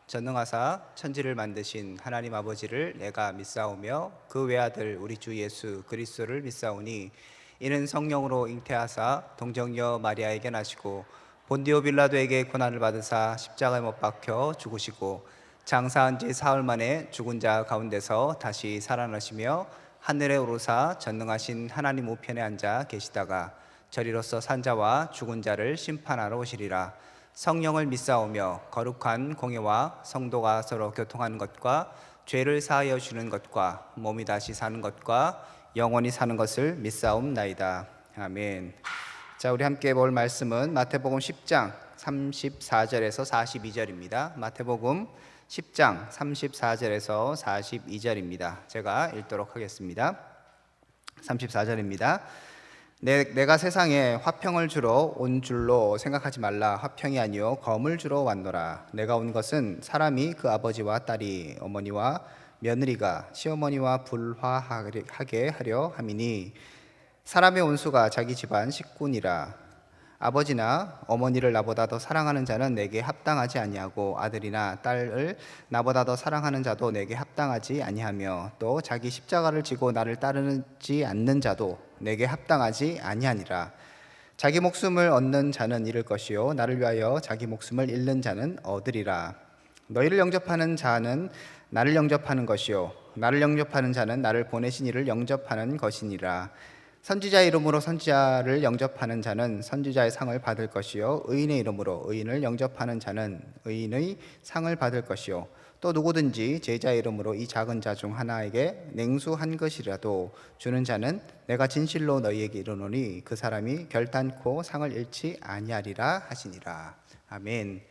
전능하사 천지를 만드신 하나님 아버지를 내가 믿사오며 그 외아들 우리 주 예수 그리스도를 믿사오니 이는 성령으로 잉태하사 동정녀 마리아에게 나시고 본디오 빌라도에게 고난을 받으사 십자가에 못 박혀 죽으시고 장사한 지 사흘 만에 죽은 자 가운데서 다시 살아나시며 하늘에 오르사 전능하신 하나님 우편에 앉아 계시다가 저리로서 산 자와 죽은 자를 심판하러 오시리라. 성령을 믿사오며 거룩한 공예와 성도가 서로 교통하는 것과 죄를 사하여 주는 것과 몸이 다시 사는 것과 영원히 사는 것을 믿사옵나이다. 아멘. 자, 우리 함께 볼 말씀은 마태복음 10장 34절에서 42절입니다. 마태복음 10장 34절에서 42절입니다. 제가 읽도록 하겠습니다. 34절입니다. 내가 세상에 화평을 주러 온 줄로 생각하지 말라. 화평이 아니요 검을 주러 왔노라. 내가 온 것은 사람이 그 아버지와 딸이 어머니와 며느리가 시어머니와 불화하게 하려 함이니 사람의 온수가 자기 집안 식구니라. 아버지나 어머니를 나보다 더 사랑하는 자는 내게 합당하지 아니하고 아들이나 딸을 나보다 더 사랑하는 자도 내게 합당하지 아니하며 또 자기 십자가를 지고 나를 따르지 않는 자도 내게 합당하지 아니하니라. 자기 목숨을 얻는 자는 잃을 것이요 나를 위하여 자기 목숨을 잃는 자는 얻으리라. 너희를 영접하는 자는 나를 영접하는 것이요 나를 영접하는 자는 나를 보내신 이를 영접하는 것이니라. 선지자의 이름으로 선지자를 영접하는 자는 선지자의 상을 받을 것이요 의인의 이름으로 의인을 영접하는 자는 의인의 상을 받을 것이요 또 누구든지 제자의 이름으로 이 작은 자 중 하나에게 냉수 한 것이라도 주는 자는 내가 진실로 너희에게 이르노니 그 사람이 결단코 상을 잃지 아니하리라 하시니라. 아멘.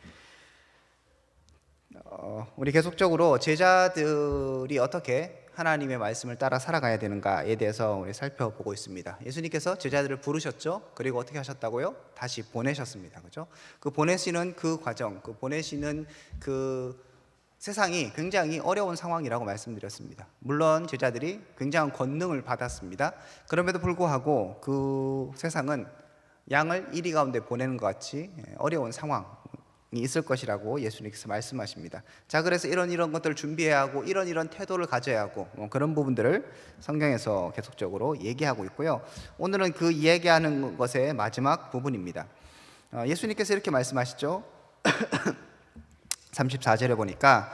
우리 계속적으로 제자들이 어떻게 하나님의 말씀을 따라 살아가야 되는가에 대해서 우리 살펴보고 있습니다. 예수님께서 제자들을 부르셨죠. 그리고 어떻게 하셨다고요? 다시 보내셨습니다. 그죠? 그 보내시는 그 과정, 그 보내시는 그 세상이 굉장히 어려운 상황이라고 말씀드렸습니다. 물론 제자들이 굉장한 권능을 받았습니다. 그럼에도 불구하고 그 세상은 양을 이리 가운데 보내는 것 같이 어려운 상황 있을 것이라고 예수님께서 말씀하십니다. 자, 그래서 이런 것들을 준비해야 하고 이런 태도를 가져야 하고 그런 부분들을 성경에서 계속적으로 얘기하고 있고요. 오늘은 그 이야기하는 것의 마지막 부분입니다. 예수님께서 이렇게 말씀하시죠. 34절에 보니까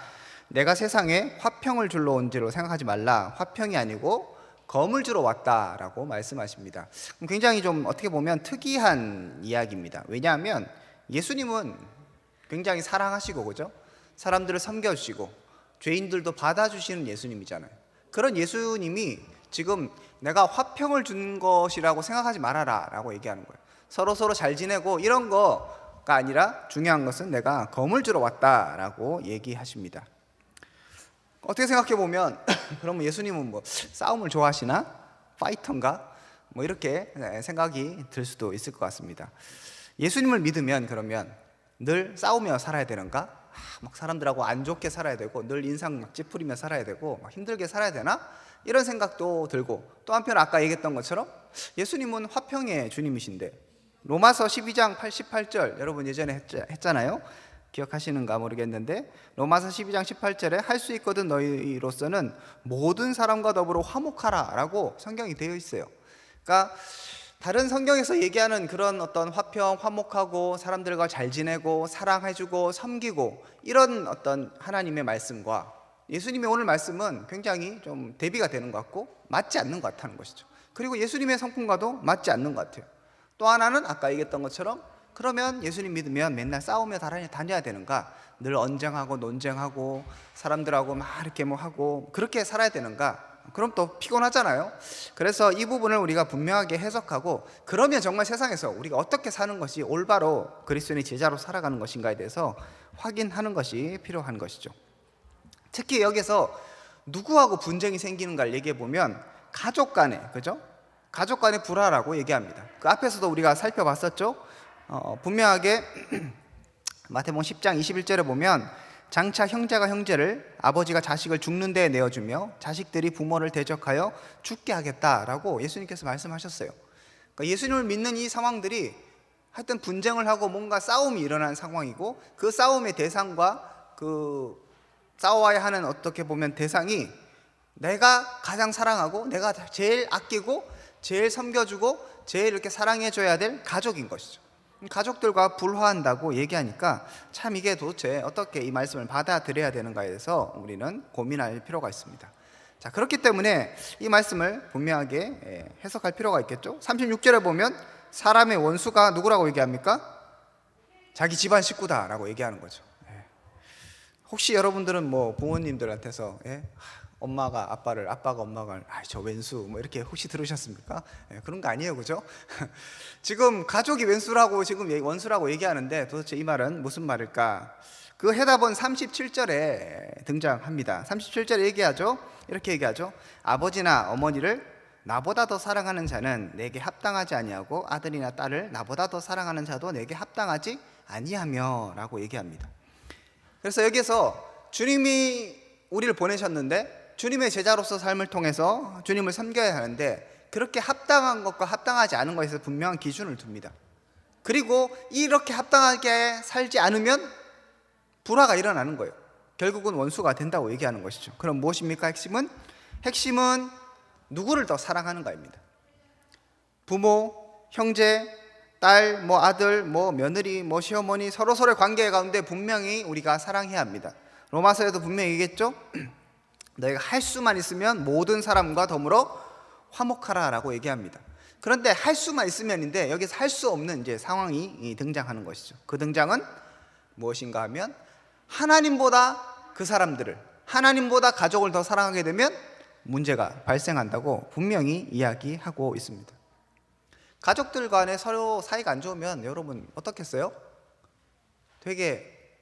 내가 세상에 화평을 주러 온 줄로 생각하지 말라. 화평이 아니고 검을 주러 왔다라고 말씀하십니다. 굉장히 좀 어떻게 보면 특이한 이야기입니다. 왜냐하면 예수님은 굉장히 사랑하시고, 그죠? 사람들을 섬겨주시고 죄인들도 받아주시는 예수님이잖아요. 그런 예수님이 지금 내가 화평을 준 것이라고 생각하지 말아라 라고 얘기하는 거예요. 서로 잘 지내고 이런 거가 아니라 중요한 것은 내가 검을 주러 왔다라고 얘기하십니다. 어떻게 생각해 보면 그러면 예수님은 뭐 싸움을 좋아하시나? 파이터인가? 뭐 이렇게 생각이 들 수도 있을 것 같습니다. 예수님을 믿으면 그러면 늘 싸우며 살아야 되는가? 막 사람들하고 안 좋게 살아야 되고 늘 인상 막 찌푸리며 살아야 되고 막 힘들게 살아야 되나? 이런 생각도 들고 또 한편 아까 얘기했던 것처럼 예수님은 화평의 주님이신데 로마서 12장 88절 여러분 예전에 했잖아요. 기억하시는가 모르겠는데 로마서 12장 18절에 할 수 있거든 너희로서는 모든 사람과 더불어 화목하라 라고 성경이 되어 있어요. 그러니까 다른 성경에서 얘기하는 그런 어떤 화평, 화목하고 사람들과 잘 지내고 사랑해주고 섬기고 이런 어떤 하나님의 말씀과 예수님의 오늘 말씀은 굉장히 좀 대비가 되는 것 같고 맞지 않는 것 같다는 것이죠. 그리고 예수님의 성품과도 맞지 않는 것 같아요. 또 하나는 아까 얘기했던 것처럼 그러면 예수님 믿으면 맨날 싸우며 다녀야 되는가? 늘 언쟁하고 논쟁하고 사람들하고 막 이렇게 뭐 하고 그렇게 살아야 되는가? 그럼 또 피곤하잖아요. 그래서 이 부분을 우리가 분명하게 해석하고 그러면 정말 세상에서 우리가 어떻게 사는 것이 올바로 그리스도인의 제자로 살아가는 것인가에 대해서 확인하는 것이 필요한 것이죠. 특히 여기서 누구하고 분쟁이 생기는가를 얘기해 보면 가족 간에, 그죠? 가족 간의 불화라고 얘기합니다. 그 앞에서도 우리가 살펴봤었죠. 분명하게 마태복음 10장 21절에 보면 장차 형제가 형제를 아버지가 자식을 죽는 데에 내어주며 자식들이 부모를 대적하여 죽게 하겠다라고 예수님께서 말씀하셨어요. 그러니까 예수님을 믿는 이 상황들이 하여튼 분쟁을 하고 뭔가 싸움이 일어나는 상황이고 그 싸움의 대상과 그 싸워야 하는 어떻게 보면 대상이 내가 가장 사랑하고 내가 제일 아끼고 제일 섬겨주고 제일 이렇게 사랑해줘야 될 가족인 것이죠. 가족들과 불화한다고 얘기하니까 참 이게 도대체 어떻게 이 말씀을 받아들여야 되는가에 대해서 우리는 고민할 필요가 있습니다. 자, 그렇기 때문에 이 말씀을 분명하게 해석할 필요가 있겠죠. 36절에 보면 사람의 원수가 누구라고 얘기합니까? 자기 집안 식구다라고 얘기하는 거죠. 혹시 여러분들은 뭐 부모님들한테서 엄마가 아빠를, 아빠가 엄마가 저 왼수 뭐 이렇게 혹시 들으셨습니까? 그런 거 아니에요, 그죠? 지금 가족이 왼수라고 지금 원수라고 얘기하는데 도대체 이 말은 무슨 말일까? 그 해답은 37절에 등장합니다. 37절에 얘기하죠. 이렇게 얘기하죠. 아버지나 어머니를 나보다 더 사랑하는 자는 내게 합당하지 아니하고 아들이나 딸을 나보다 더 사랑하는 자도 내게 합당하지 아니하며 라고 얘기합니다. 그래서 여기서 주님이 우리를 보내셨는데 주님의 제자로서 삶을 통해서 주님을 섬겨야 하는데 그렇게 합당한 것과 합당하지 않은 것에서 분명한 기준을 둡니다. 그리고 이렇게 합당하게 살지 않으면 불화가 일어나는 거예요. 결국은 원수가 된다고 얘기하는 것이죠. 그럼 무엇입니까? 핵심은 누구를 더 사랑하는가입니다. 부모, 형제, 딸, 뭐 아들, 뭐 며느리, 뭐 시어머니 서로서로의 관계 가운데 분명히 우리가 사랑해야 합니다. 로마서에도 분명히 얘기했죠. 너희가 할 수만 있으면 모든 사람과 더불어 화목하라라고 얘기합니다. 그런데 할 수만 있으면인데 여기서 할 수 없는 이제 상황이 등장하는 것이죠. 그 등장은 무엇인가 하면 하나님보다 그 사람들을, 하나님보다 가족을 더 사랑하게 되면 문제가 발생한다고 분명히 이야기하고 있습니다. 가족들 간에 서로 사이가 안 좋으면 여러분 어떻겠어요? 되게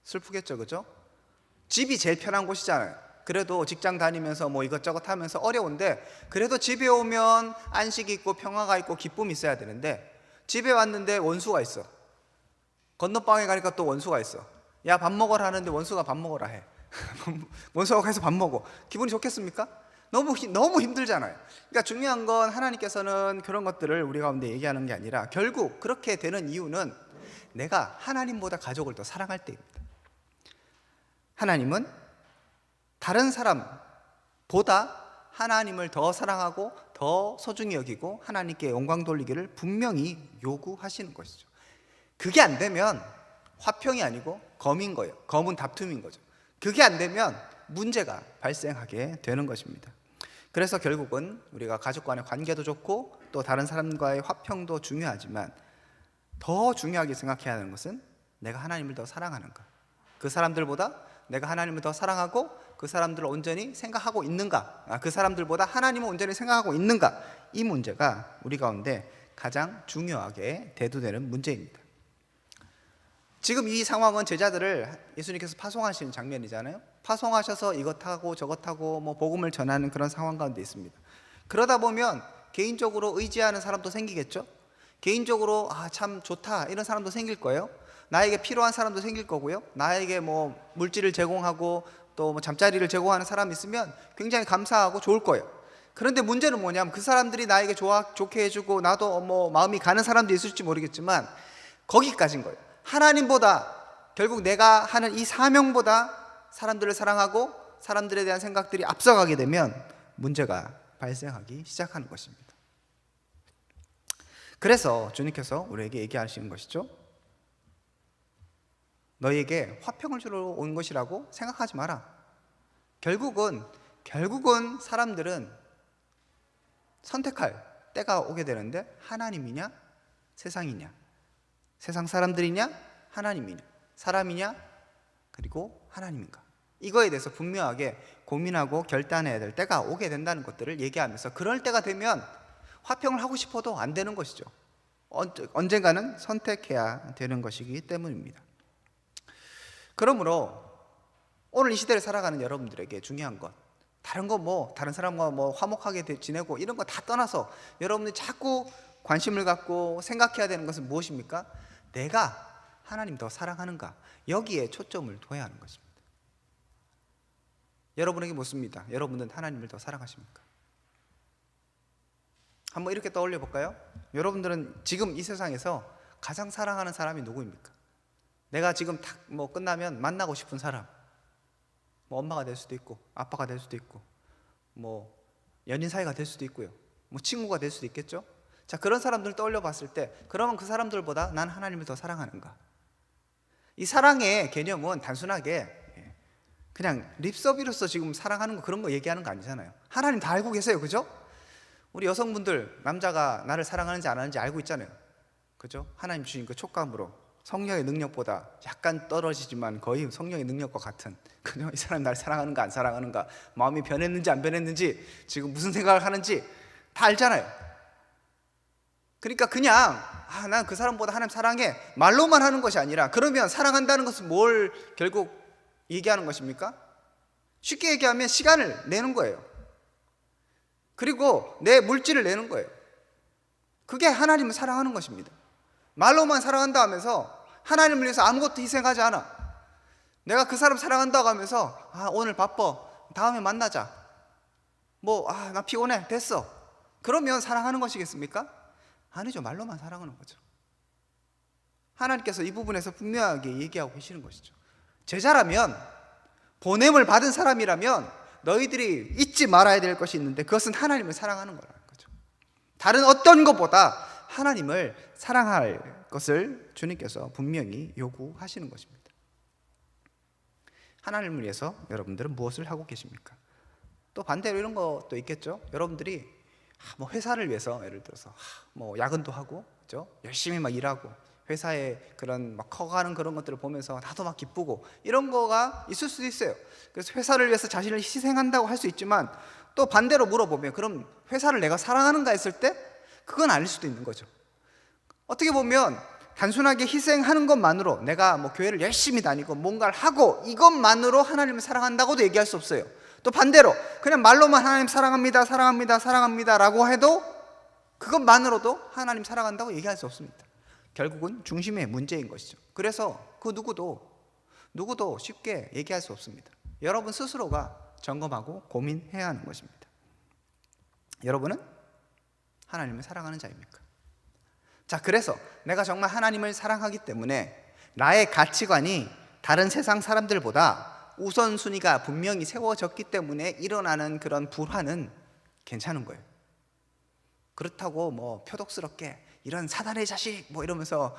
슬프겠죠, 그죠? 집이 제일 편한 곳이잖아요. 그래도 직장 다니면서 뭐 이것저것 하면서 어려운데 그래도 집에 오면 안식이 있고 평화가 있고 기쁨이 있어야 되는데 집에 왔는데 원수가 있어. 건너방에 가니까 또 원수가 있어. 야, 밥 먹으라 하는데 원수가 밥 먹으라 해. 원수가 가서 밥 먹어. 기분이 좋겠습니까? 너무 힘들잖아요. 그러니까 중요한 건 하나님께서는 그런 것들을 우리 가운데 얘기하는 게 아니라 결국 그렇게 되는 이유는 내가 하나님보다 가족을 더 사랑할 때입니다. 하나님은 다른 사람보다 하나님을 더 사랑하고 더 소중히 여기고 하나님께 영광 돌리기를 분명히 요구하시는 것이죠. 그게 안 되면 화평이 아니고 검인 거예요. 검은 다툼인 거죠. 그게 안 되면 문제가 발생하게 되는 것입니다. 그래서 결국은 우리가 가족 간의 관계도 좋고 또 다른 사람과의 화평도 중요하지만 더 중요하게 생각해야 하는 것은 내가 하나님을 더 사랑하는가, 그 사람들보다 내가 하나님을 더 사랑하고 그 사람들을 온전히 생각하고 있는가, 그 사람들보다 하나님을 온전히 생각하고 있는가, 이 문제가 우리 가운데 가장 중요하게 대두되는 문제입니다. 지금 이 상황은 제자들을 예수님께서 파송하시는 장면이잖아요. 파송하셔서 이것하고 저것하고 뭐 복음을 전하는 그런 상황 가운데 있습니다. 그러다 보면 개인적으로 의지하는 사람도 생기겠죠. 개인적으로 참 좋다 이런 사람도 생길 거예요. 나에게 필요한 사람도 생길 거고요. 나에게 뭐 물질을 제공하고 또 뭐 잠자리를 제공하는 사람이 있으면 굉장히 감사하고 좋을 거예요. 그런데 문제는 뭐냐면 그 사람들이 나에게 좋게 해주고 나도 뭐 마음이 가는 사람도 있을지 모르겠지만 거기까지인 거예요. 하나님보다 결국 내가 하는 이 사명보다 사람들을 사랑하고 사람들에 대한 생각들이 앞서가게 되면 문제가 발생하기 시작하는 것입니다. 그래서 주님께서 우리에게 얘기하시는 것이죠. 너희에게 화평을 주러 온 것이라고 생각하지 마라. 결국은 사람들은 선택할 때가 오게 되는데 하나님이냐 세상이냐, 세상 사람들이냐 하나님이냐, 사람이냐 그리고 하나님인가, 이거에 대해서 분명하게 고민하고 결단해야 될 때가 오게 된다는 것들을 얘기하면서 그럴 때가 되면 화평을 하고 싶어도 안 되는 것이죠. 언젠가는 선택해야 되는 것이기 때문입니다. 그러므로 오늘 이 시대를 살아가는 여러분들에게 중요한 것, 다른 거 뭐 다른 사람과 뭐 화목하게 지내고 이런 거 다 떠나서 여러분들이 자꾸 관심을 갖고 생각해야 되는 것은 무엇입니까? 내가 하나님 더 사랑하는가, 여기에 초점을 둬야 하는 것입니다. 여러분에게 묻습니다. 여러분은 하나님을 더 사랑하십니까? 한번 이렇게 떠올려 볼까요? 여러분들은 지금 이 세상에서 가장 사랑하는 사람이 누구입니까? 내가 지금 탁 뭐 끝나면 만나고 싶은 사람, 뭐 엄마가 될 수도 있고 아빠가 될 수도 있고 뭐 연인 사이가 될 수도 있고요, 뭐 친구가 될 수도 있겠죠. 자, 그런 사람들을 떠올려 봤을 때 그러면 그 사람들보다 난 하나님을 더 사랑하는가? 이 사랑의 개념은 단순하게 그냥 립서비로서 지금 사랑하는 거 그런 거 얘기하는 거 아니잖아요. 하나님 다 알고 계세요, 그죠? 우리 여성분들 남자가 나를 사랑하는지 안 하는지 알고 있잖아요, 그죠? 하나님 주신 그 촉감으로 성령의 능력보다 약간 떨어지지만 거의 성령의 능력과 같은, 그냥 이 사람이 나를 사랑하는가 안 사랑하는가, 마음이 변했는지 안 변했는지, 지금 무슨 생각을 하는지 다 알잖아요. 그러니까 그냥 난 그 사람보다 하나님 사랑해 말로만 하는 것이 아니라, 그러면 사랑한다는 것은 뭘 결국 얘기하는 것입니까? 쉽게 얘기하면 시간을 내는 거예요. 그리고 내 물질을 내는 거예요. 그게 하나님을 사랑하는 것입니다. 말로만 사랑한다 하면서 하나님을 위해서 아무것도 희생하지 않아. 내가 그 사람 사랑한다고 하면서 오늘 바빠, 다음에 만나자, 나 피곤해, 됐어, 그러면 사랑하는 것이겠습니까? 아니죠. 말로만 사랑하는 거죠. 하나님께서 이 부분에서 분명하게 얘기하고 계시는 것이죠. 제자라면, 보냄을 받은 사람이라면 너희들이 잊지 말아야 될 것이 있는데, 그것은 하나님을 사랑하는 거라는 거죠. 다른 어떤 것보다 하나님을 사랑할 것을 주님께서 분명히 요구하시는 것입니다. 하나님을 위해서 여러분들은 무엇을 하고 계십니까? 또 반대로 이런 것도 있겠죠. 여러분들이 회사를 위해서 예를 들어서 야근도 하고, 그렇죠? 열심히 막 일하고 회사의 그런 막 커가는 그런 것들을 보면서 나도 막 기쁘고 이런 거가 있을 수도 있어요. 그래서 회사를 위해서 자신을 희생한다고 할 수 있지만, 또 반대로 물어보면 그럼 회사를 내가 사랑하는가 했을 때 그건 아닐 수도 있는 거죠. 어떻게 보면 단순하게 희생하는 것만으로, 내가 교회를 열심히 다니고 뭔가를 하고 이것만으로 하나님을 사랑한다고도 얘기할 수 없어요. 또 반대로 그냥 말로만 하나님 사랑합니다, 사랑합니다, 사랑합니다 라고 해도 그것만으로도 하나님 사랑한다고 얘기할 수 없습니다. 결국은 중심의 문제인 것이죠. 그래서 그 누구도 쉽게 얘기할 수 없습니다. 여러분 스스로가 점검하고 고민해야 하는 것입니다. 여러분은 하나님을 사랑하는 자입니까? 자, 그래서 내가 정말 하나님을 사랑하기 때문에 나의 가치관이 다른 세상 사람들보다 우선순위가 분명히 세워졌기 때문에 일어나는 그런 불화는 괜찮은 거예요. 그렇다고 표독스럽게 이런 사단의 자식 이러면서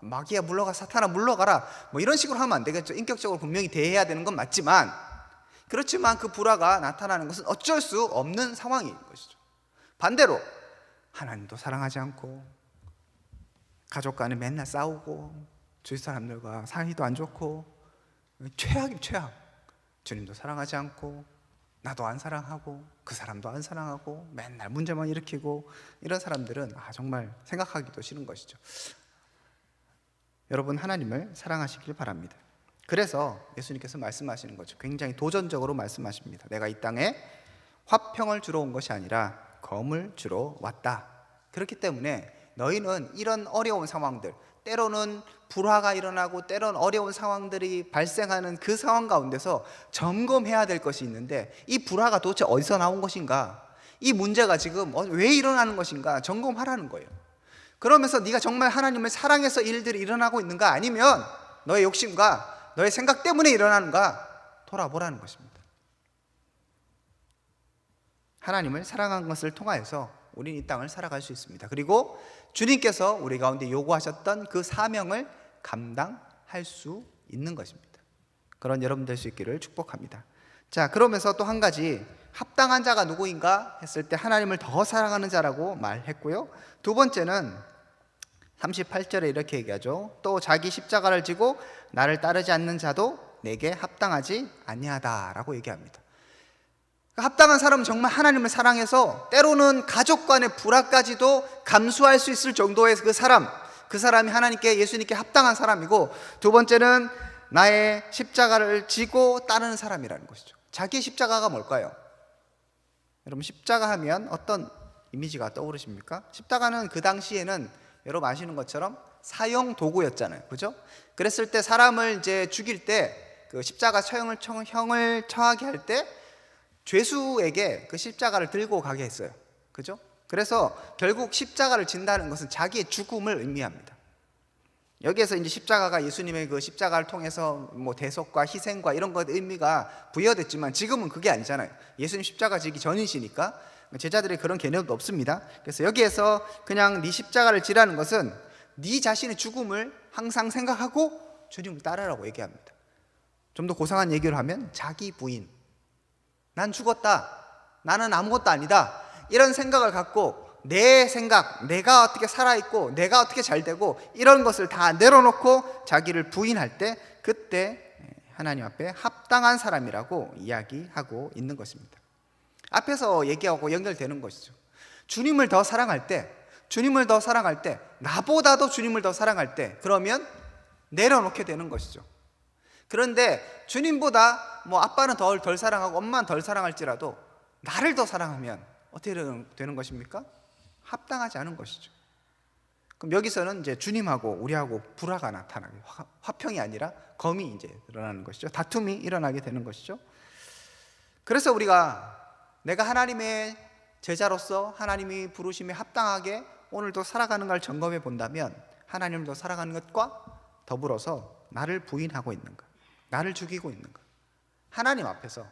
마귀야 물러가, 사탄아 물러가라 이런 식으로 하면 안 되겠죠. 인격적으로 분명히 대해야 되는 건 맞지만, 그렇지만 그 불화가 나타나는 것은 어쩔 수 없는 상황인 것이죠. 반대로 하나님도 사랑하지 않고 가족 간에 맨날 싸우고 주위 사람들과 사이도 안 좋고 최악이 최악. 주님도 사랑하지 않고 나도 안 사랑하고 그 사람도 안 사랑하고 맨날 문제만 일으키고, 이런 사람들은 정말 생각하기도 싫은 것이죠. 여러분 하나님을 사랑하시길 바랍니다. 그래서 예수님께서 말씀하시는 거죠. 굉장히 도전적으로 말씀하십니다. 내가 이 땅에 화평을 주러 온 것이 아니라 검을 주러 왔다. 그렇기 때문에 너희는 이런 어려운 상황들, 때로는 불화가 일어나고 때로는 어려운 상황들이 발생하는 그 상황 가운데서 점검해야 될 것이 있는데, 이 불화가 도대체 어디서 나온 것인가, 이 문제가 지금 왜 일어나는 것인가 점검하라는 거예요. 그러면서 네가 정말 하나님을 사랑해서 일들이 일어나고 있는가, 아니면 너의 욕심과 너의 생각 때문에 일어나는가 돌아보라는 것입니다. 하나님을 사랑한 것을 통하여서 우리는 이 땅을 살아갈 수 있습니다. 그리고 주님께서 우리 가운데 요구하셨던 그 사명을 감당할 수 있는 것입니다. 그런 여러분 될 수 있기를 축복합니다. 자, 그러면서 또 한 가지, 합당한 자가 누구인가 했을 때 하나님을 더 사랑하는 자라고 말했고요. 두 번째는 38절에 이렇게 얘기하죠. 또 자기 십자가를 지고 나를 따르지 않는 자도 내게 합당하지 아니하다라고 얘기합니다. 합당한 사람은 정말 하나님을 사랑해서 때로는 가족 간의 불화까지도 감수할 수 있을 정도의 그 사람이 하나님께, 예수님께 합당한 사람이고, 두 번째는 나의 십자가를 지고 따르는 사람이라는 것이죠. 자기의 십자가가 뭘까요? 여러분 십자가 하면 어떤 이미지가 떠오르십니까? 십자가는 그 당시에는 여러분 아시는 것처럼 사형 도구였잖아요, 그죠? 그랬을 때 사람을 이제 죽일 때 그 십자가 형을 처하게 할 때 죄수에게 그 십자가를 들고 가게 했어요, 그죠? 그래서 결국 십자가를 진다는 것은 자기의 죽음을 의미합니다. 여기에서 이제 십자가가 예수님의 그 십자가를 통해서 뭐 대속과 희생과 이런 것 의미가 부여됐지만 지금은 그게 아니잖아요. 예수님 십자가 지기 전이시니까 제자들의 그런 개념도 없습니다. 그래서 여기에서 그냥 네 십자가를 지라는 것은 네 자신의 죽음을 항상 생각하고 주님을 따르라고 얘기합니다. 좀 더 고상한 얘기를 하면 자기 부인, 난 죽었다, 나는 아무것도 아니다, 이런 생각을 갖고 내 생각, 내가 어떻게 살아있고 내가 어떻게 잘되고 이런 것을 다 내려놓고 자기를 부인할 때, 그때 하나님 앞에 합당한 사람이라고 이야기하고 있는 것입니다. 앞에서 얘기하고 연결되는 것이죠. 주님을 더 사랑할 때, 주님을 더 사랑할 때, 나보다도 주님을 더 사랑할 때, 그러면 내려놓게 되는 것이죠. 그런데 주님보다 뭐 아빠는 덜 사랑하고 엄마는 덜 사랑할지라도 나를 더 사랑하면 어떻게 되는 것입니까? 합당하지 않은 것이죠. 그럼 여기서는 이제 주님하고 우리하고 불화가 나타나게, 화평이 아니라 검이 이제 일어나는 것이죠. 다툼이 일어나게 되는 것이죠. 그래서 우리가 내가 하나님의 제자로서 하나님이 부르심에 합당하게 오늘도 살아가는 걸 점검해 본다면, 하나님을 더 살아가는 것과 더불어서 나를 부인하고 있는가, 나를 죽이고 있는가, 하나님 앞에서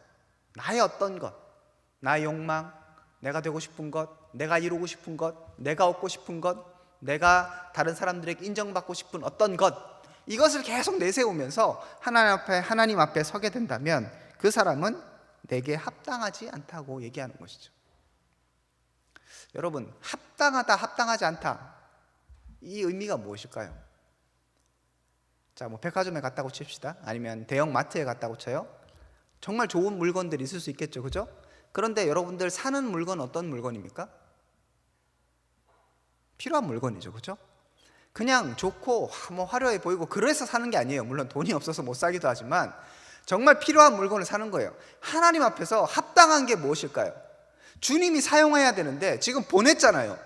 나의 어떤 것, 나의 욕망, 내가 되고 싶은 것, 내가 이루고 싶은 것, 내가 얻고 싶은 것, 내가 다른 사람들에게 인정받고 싶은 어떤 것, 이것을 계속 내세우면서 하나님 앞에 서게 된다면 그 사람은 내게 합당하지 않다고 얘기하는 것이죠. 여러분, 합당하다, 합당하지 않다, 이 의미가 무엇일까요? 자, 뭐 백화점에 갔다고 칩시다. 아니면 대형 마트에 갔다고 쳐요. 정말 좋은 물건들이 있을 수 있겠죠, 그죠? 그런데 여러분들 사는 물건은 어떤 물건입니까? 필요한 물건이죠, 그죠? 그냥 좋고 뭐 화려해 보이고 그래서 사는 게 아니에요. 물론 돈이 없어서 못 사기도 하지만 정말 필요한 물건을 사는 거예요. 하나님 앞에서 합당한 게 무엇일까요? 주님이 사용해야 되는데 지금 보냈잖아요.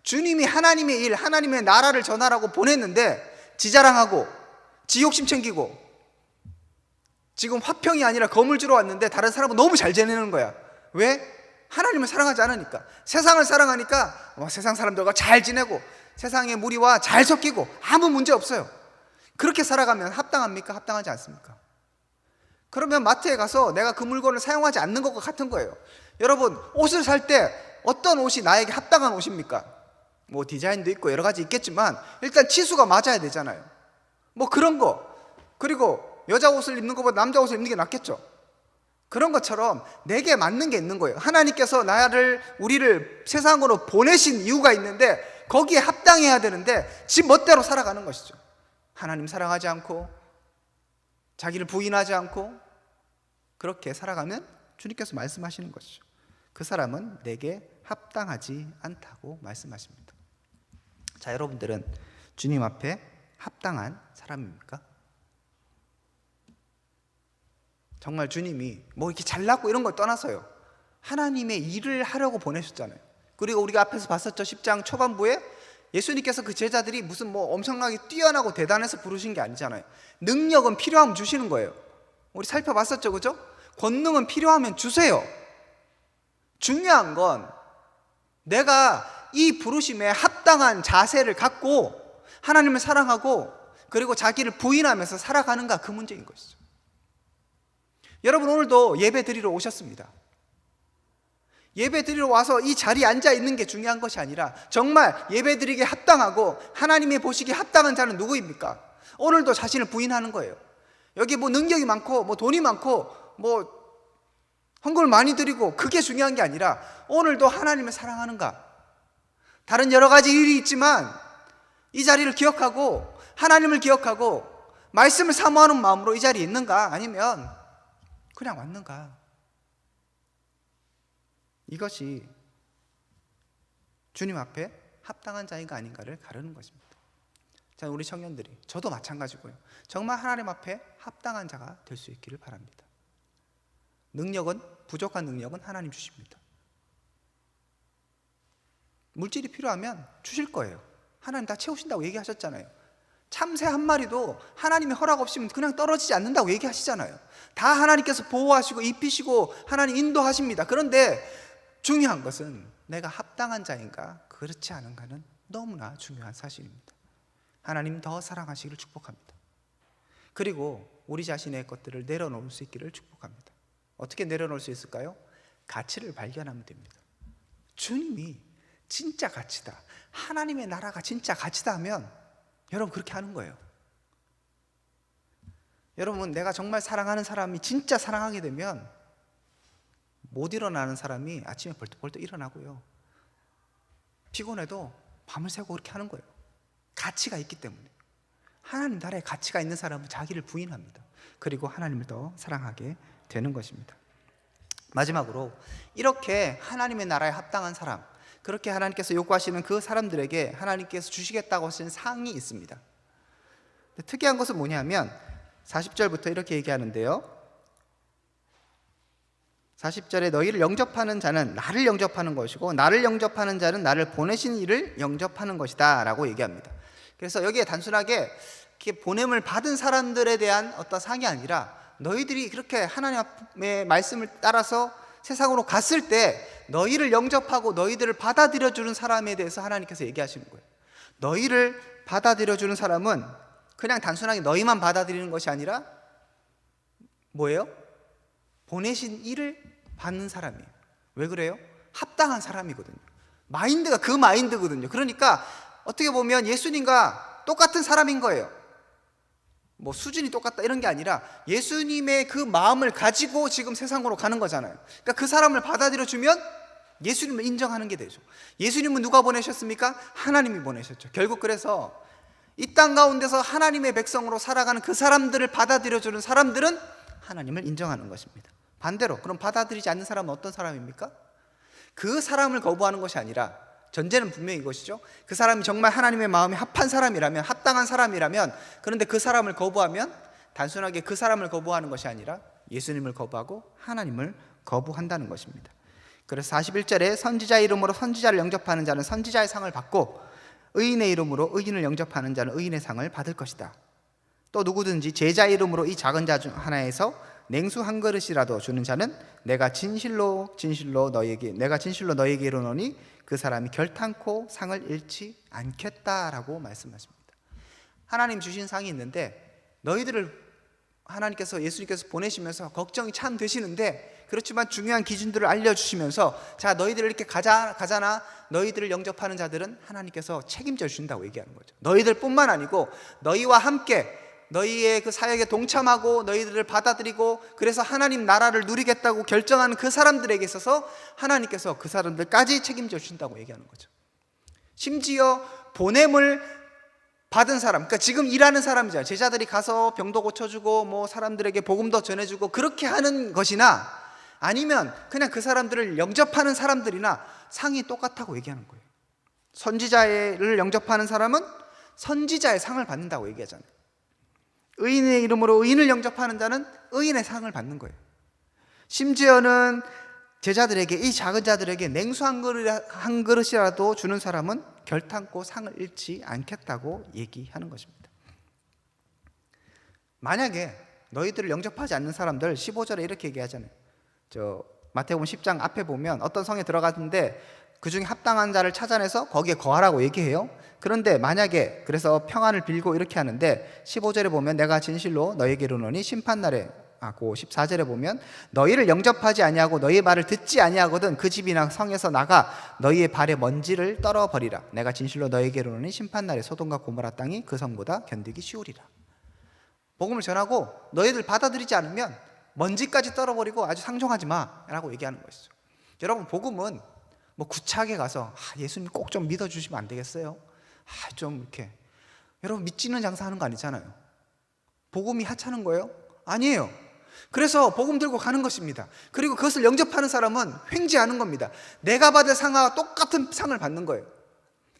주님이 하나님의 일, 하나님의 나라를 전하라고 보냈는데 지자랑하고 지욕심 챙기고 지금 화평이 아니라 검을 주러 왔는데 다른 사람은 너무 잘 지내는 거야. 왜? 하나님을 사랑하지 않으니까. 세상을 사랑하니까 세상 사람들과 잘 지내고 세상의 무리와 잘 섞이고 아무 문제 없어요. 그렇게 살아가면 합당합니까? 합당하지 않습니까? 그러면 마트에 가서 내가 그 물건을 사용하지 않는 것과 같은 거예요. 여러분, 옷을 살 때 어떤 옷이 나에게 합당한 옷입니까? 뭐 디자인도 있고 여러 가지 있겠지만 일단 치수가 맞아야 되잖아요. 뭐 그런 거. 그리고 여자 옷을 입는 것보다 남자 옷을 입는 게 낫겠죠. 그런 것처럼 내게 맞는 게 있는 거예요. 하나님께서 우리를 세상으로 보내신 이유가 있는데 거기에 합당해야 되는데 지 멋대로 살아가는 것이죠. 하나님 사랑하지 않고 자기를 부인하지 않고 그렇게 살아가면 주님께서 말씀하시는 것이죠. 그 사람은 내게 합당하지 않다고 말씀하십니다. 자, 여러분들은 주님 앞에 합당한 사람입니까? 정말 주님이 뭐 이렇게 잘났고 이런 걸 떠나서요, 하나님의 일을 하려고 보내셨잖아요. 그리고 우리가 앞에서 봤었죠. 10장 초반부에 예수님께서 그 제자들이 무슨 뭐 엄청나게 뛰어나고 대단해서 부르신 게 아니잖아요. 능력은 필요하면 주시는 거예요. 우리 살펴봤었죠, 그죠? 권능은 필요하면 주세요. 중요한 건 내가 이 부르심에 합당한 자세를 갖고 하나님을 사랑하고 그리고 자기를 부인하면서 살아가는가, 그 문제인 것이죠. 여러분, 오늘도 예배 드리러 오셨습니다. 예배 드리러 와서 이 자리에 앉아 있는 게 중요한 것이 아니라 정말 예배 드리기에 합당하고 하나님이 보시기에 합당한 자는 누구입니까? 오늘도 자신을 부인하는 거예요. 여기 뭐 능력이 많고 뭐 돈이 많고 뭐 헌금을 많이 드리고 그게 중요한 게 아니라 오늘도 하나님을 사랑하는가? 다른 여러 가지 일이 있지만 이 자리를 기억하고 하나님을 기억하고 말씀을 사모하는 마음으로 이 자리에 있는가? 아니면 그냥 왔는가? 이것이 주님 앞에 합당한 자인가 아닌가를 가르는 것입니다. 자, 우리 청년들이, 저도 마찬가지고요, 정말 하나님 앞에 합당한 자가 될 수 있기를 바랍니다. 능력은, 부족한 능력은 하나님 주십니다. 물질이 필요하면 주실 거예요. 하나님 다 채우신다고 얘기하셨잖아요. 참새 한 마리도 하나님의 허락 없이는 그냥 떨어지지 않는다고 얘기하시잖아요. 다 하나님께서 보호하시고 입히시고 하나님 인도하십니다. 그런데 중요한 것은 내가 합당한 자인가 그렇지 않은가는 너무나 중요한 사실입니다. 하나님 더 사랑하시기를 축복합니다. 그리고 우리 자신의 것들을 내려놓을 수 있기를 축복합니다. 어떻게 내려놓을 수 있을까요? 가치를 발견하면 됩니다. 주님이 진짜 가치다, 하나님의 나라가 진짜 가치다 하면 여러분 그렇게 하는 거예요. 여러분, 내가 정말 사랑하는 사람이 진짜 사랑하게 되면 못 일어나는 사람이 아침에 벌떡벌떡 일어나고요, 피곤해도 밤을 새고 그렇게 하는 거예요. 가치가 있기 때문에. 하나님 나라에 가치가 있는 사람은 자기를 부인합니다. 그리고 하나님을 더 사랑하게 되는 것입니다. 마지막으로, 이렇게 하나님의 나라에 합당한 사람, 그렇게 하나님께서 요구하시는 그 사람들에게 하나님께서 주시겠다고 하시는 상이 있습니다. 특이한 것은 뭐냐면 40절부터 이렇게 얘기하는데요, 40절에 너희를 영접하는 자는 나를 영접하는 것이고 나를 영접하는 자는 나를 보내신 이를 영접하는 것이다 라고 얘기합니다. 그래서 여기에 단순하게 이렇게 보냄을 받은 사람들에 대한 어떤 상이 아니라, 너희들이 그렇게 하나님의 말씀을 따라서 세상으로 갔을 때 너희를 영접하고 너희들을 받아들여주는 사람에 대해서 하나님께서 얘기하시는 거예요. 너희를 받아들여주는 사람은 그냥 단순하게 너희만 받아들이는 것이 아니라 뭐예요? 보내신 이를 받는 사람이에요. 왜 그래요? 합당한 사람이거든요. 마인드가 그 마인드거든요. 그러니까 어떻게 보면 예수님과 똑같은 사람인 거예요. 뭐 수준이 똑같다 이런 게 아니라 예수님의 그 마음을 가지고 지금 세상으로 가는 거잖아요. 그러니까 그 사람을 받아들여주면 예수님을 인정하는 게 되죠. 예수님은 누가 보내셨습니까? 하나님이 보내셨죠. 결국 그래서 이 땅 가운데서 하나님의 백성으로 살아가는 그 사람들을 받아들여주는 사람들은 하나님을 인정하는 것입니다. 반대로 그럼 받아들이지 않는 사람은 어떤 사람입니까? 그 사람을 거부하는 것이 아니라, 전제는 분명히 이것이죠. 그 사람이 정말 하나님의 마음에 합한 사람이라면, 합당한 사람이라면, 그런데 그 사람을 거부하면 단순하게 그 사람을 거부하는 것이 아니라 예수님을 거부하고 하나님을 거부한다는 것입니다. 그래서 41절에 선지자의 이름으로 선지자를 영접하는 자는 선지자의 상을 받고 의인의 이름으로 의인을 영접하는 자는 의인의 상을 받을 것이다. 또 누구든지 제자의 이름으로 이 작은 자 중 하나에서 냉수 한 그릇이라도 주는 자는 내가 진실로 너희에게 이르노니 그 사람이 결탄코 상을 잃지 않겠다라고 말씀하십니다. 하나님 주신 상이 있는데 너희들을 하나님께서, 예수님께서 보내시면서 걱정이 참 되시는데, 그렇지만 중요한 기준들을 알려주시면서 자, 너희들 이렇게 가잖아. 너희들을 영접하는 자들은 하나님께서 책임져 주신다고 얘기하는 거죠. 너희들뿐만 아니고 너희와 함께 너희의 그 사역에 동참하고 너희들을 받아들이고 그래서 하나님 나라를 누리겠다고 결정하는 그 사람들에게 있어서 하나님께서 그 사람들까지 책임져 주신다고 얘기하는 거죠. 심지어 보냄을 받은 사람, 그러니까 지금 일하는 사람이잖아요. 제자들이 가서 병도 고쳐주고 뭐 사람들에게 복음도 전해주고 그렇게 하는 것이나, 아니면 그냥 그 사람들을 영접하는 사람들이나 상이 똑같다고 얘기하는 거예요. 선지자를 영접하는 사람은 선지자의 상을 받는다고 얘기하잖아요. 의인의 이름으로 의인을 영접하는 자는 의인의 상을 받는 거예요. 심지어는 제자들에게, 이 작은 자들에게 냉수 한 그릇이라도 주는 사람은 결탄코 상을 잃지 않겠다고 얘기하는 것입니다. 만약에 너희들을 영접하지 않는 사람들, 15절에 이렇게 얘기하잖아요. 마태복음 10장 앞에 보면 어떤 성에 들어갔는데 그 중에 합당한 자를 찾아내서 거기에 거하라고 얘기해요. 그런데 만약에 그래서 평안을 빌고 이렇게 하는데 15절에 보면 내가 진실로 너희에게 이르노니 심판날에 하고, 14절에 보면 너희를 영접하지 아니하고 너희의 말을 듣지 아니하거든 그 집이나 성에서 나가 너희의 발에 먼지를 떨어버리라. 내가 진실로 너희에게 이르노니 심판날에 소돔과 고모라 땅이 그 성보다 견디기 쉬우리라. 복음을 전하고 너희들 받아들이지 않으면 먼지까지 떨어버리고 아주 상종하지 마라고 얘기하는 것이죠. 여러분, 복음은 뭐 구차하게 가서 예수님 꼭 좀 믿어주시면 안 되겠어요? 좀 이렇게, 여러분 믿지는 장사하는 거 아니잖아요. 복음이 하찮은 거예요? 아니에요. 그래서 복음 들고 가는 것입니다. 그리고 그것을 영접하는 사람은 횡재하는 겁니다. 내가 받을 상과 똑같은 상을 받는 거예요.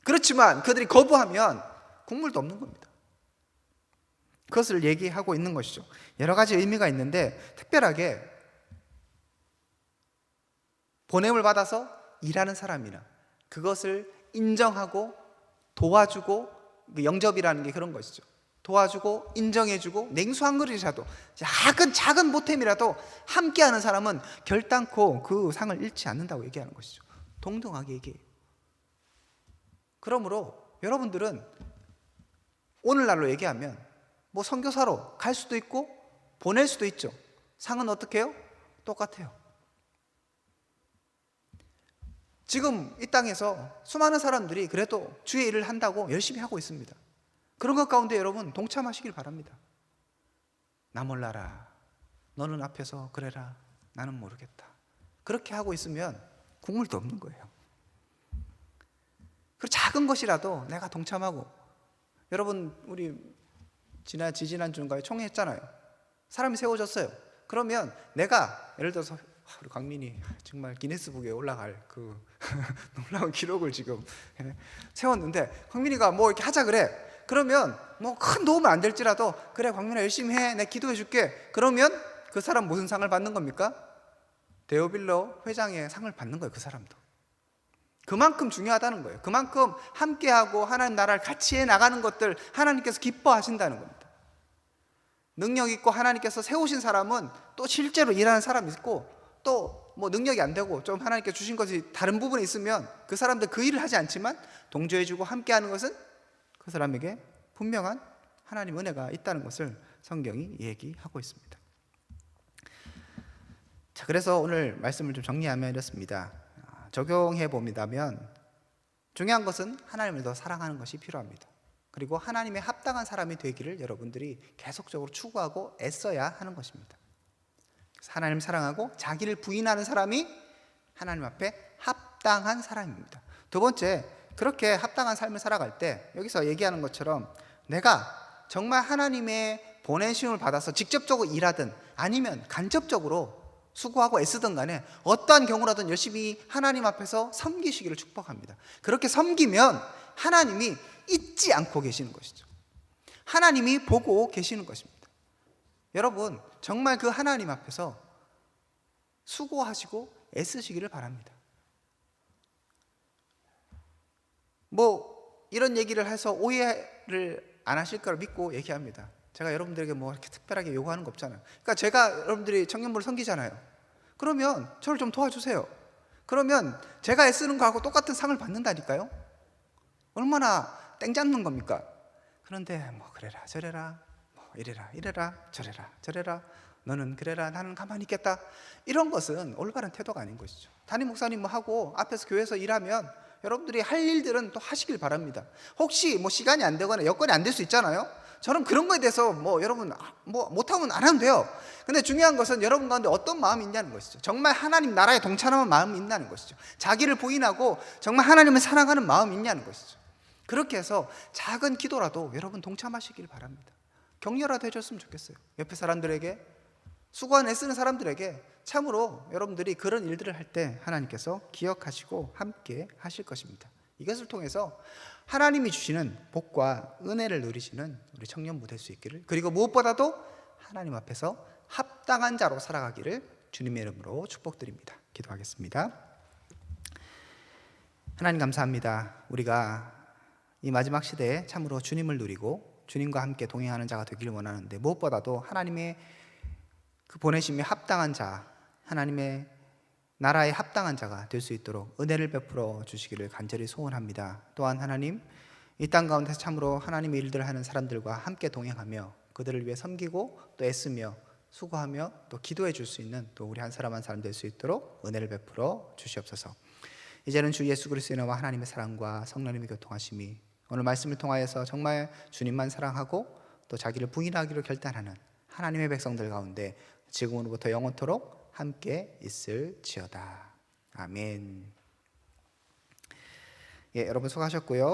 그렇지만 그들이 거부하면 국물도 없는 겁니다. 그것을 얘기하고 있는 것이죠. 여러 가지 의미가 있는데, 특별하게 보냄을 받아서 일하는 사람이나 그것을 인정하고 도와주고, 영접이라는 게 그런 것이죠. 도와주고 인정해주고 냉수 한 그릇이라도, 작은 보탬이라도 함께하는 사람은 결단코 그 상을 잃지 않는다고 얘기하는 것이죠. 동등하게 얘기해요. 그러므로 여러분들은 오늘날로 얘기하면 뭐 선교사로 갈 수도 있고 보낼 수도 있죠. 상은 어떻게 해요? 똑같아요. 지금 이 땅에서 수많은 사람들이 그래도 주의 일을 한다고 열심히 하고 있습니다. 그런 것 가운데 여러분 동참하시길 바랍니다. 나 몰라라, 너는 앞에서 그래라, 나는 모르겠다. 그렇게 하고 있으면 국물도 없는 거예요. 그 작은 것이라도 내가 동참하고, 여러분 우리 지지난주인가요? 총회했잖아요. 사람이 세워졌어요. 그러면 내가 예를 들어서 우리 광민이 정말 기네스북에 올라갈 그 놀라운 기록을 지금 세웠는데, 광민이가 뭐 이렇게 하자 그래. 그러면 뭐 큰 도움은 안 될지라도 그래 광민아 열심히 해, 내가 기도해 줄게. 그러면 그 사람 무슨 상을 받는 겁니까? 데오빌로 회장의 상을 받는 거예요. 그 사람도 그만큼 중요하다는 거예요. 그만큼 함께하고 하나님 나라를 같이 해나가는 것들 하나님께서 기뻐하신다는 겁니다. 능력 있고 하나님께서 세우신 사람은 또 실제로 일하는 사람이 있고, 또 뭐 능력이 안 되고 좀 하나님께 주신 것이 다른 부분에 있으면 그 사람들 그 일을 하지 않지만 동조해주고 함께하는 것은 그 사람에게 분명한 하나님 은혜가 있다는 것을 성경이 얘기하고 있습니다. 자, 그래서 오늘 말씀을 좀 정리하면 이렇습니다. 적용해 봅니다면 중요한 것은 하나님을 더 사랑하는 것이 필요합니다. 그리고 하나님의 합당한 사람이 되기를 여러분들이 계속적으로 추구하고 애써야 하는 것입니다. 하나님을 사랑하고 자기를 부인하는 사람이 하나님 앞에 합당한 사람입니다. 두 번째, 그렇게 합당한 삶을 살아갈 때 여기서 얘기하는 것처럼 내가 정말 하나님의 보내심을 받아서 직접적으로 일하든 아니면 간접적으로 수고하고 애쓰든 간에 어떠한 경우라든 열심히 하나님 앞에서 섬기시기를 축복합니다. 그렇게 섬기면 하나님이 잊지 않고 계시는 것이죠. 하나님이 보고 계시는 것입니다. 여러분 정말 그 하나님 앞에서 수고하시고 애쓰시기를 바랍니다. 뭐 이런 얘기를 해서 오해를 안 하실 거라 믿고 얘기합니다. 제가 여러분들에게 뭐 이렇게 특별하게 요구하는 거 없잖아요. 그러니까 제가 여러분들이 청년부를 섬기잖아요. 그러면 저를 좀 도와주세요. 그러면 제가 애쓰는 거하고 똑같은 상을 받는다니까요. 얼마나 땡 잡는 겁니까? 그런데 뭐 그래라 저래라, 뭐 이래라 저래라, 너는 그래라 나는 가만히 있겠다, 이런 것은 올바른 태도가 아닌 것이죠. 담임 목사님 뭐 하고 앞에서 교회에서 일하면 여러분들이 할 일들은 또 하시길 바랍니다. 혹시 뭐 시간이 안 되거나 여건이 안 될 수 있잖아요. 저는 그런 거에 대해서 뭐 여러분 뭐 못하면 안 하면 돼요. 근데 중요한 것은 여러분 가운데 어떤 마음이 있냐는 것이죠. 정말 하나님 나라에 동참하는 마음이 있냐는 것이죠. 자기를 부인하고 정말 하나님을 사랑하는 마음이 있냐는 것이죠. 그렇게 해서 작은 기도라도 여러분 동참하시길 바랍니다. 격려라도 해줬으면 좋겠어요. 옆에 사람들에게, 수고하는 애쓰는 사람들에게 참으로 여러분들이 그런 일들을 할 때 하나님께서 기억하시고 함께 하실 것입니다. 이것을 통해서 하나님이 주시는 복과 은혜를 누리시는 우리 청년부 될 수 있기를, 그리고 무엇보다도 하나님 앞에서 합당한 자로 살아가기를 주님의 이름으로 축복드립니다. 기도하겠습니다. 하나님 감사합니다. 우리가 이 마지막 시대에 참으로 주님을 누리고 주님과 함께 동행하는 자가 되기를 원하는데, 무엇보다도 하나님의 그 보내심에 합당한 자, 하나님의 나라에 합당한 자가 될 수 있도록 은혜를 베풀어 주시기를 간절히 소원합니다. 또한 하나님, 이 땅 가운데서 참으로 하나님의 일들을 하는 사람들과 함께 동행하며 그들을 위해 섬기고 또 애쓰며 수고하며 또 기도해 줄 수 있는 또 우리 한 사람 한 사람 될 수 있도록 은혜를 베풀어 주시옵소서. 이제는 주 예수 그리스도의 은혜와 하나님의 사랑과 성령님의 교통하심이 오늘 말씀을 통하여서 정말 주님만 사랑하고 또 자기를 부인하기로 결단하는 하나님의 백성들 가운데 지금으로부터 영원토록 함께 있을지어다. 아멘. 예, 여러분 수고하셨고요.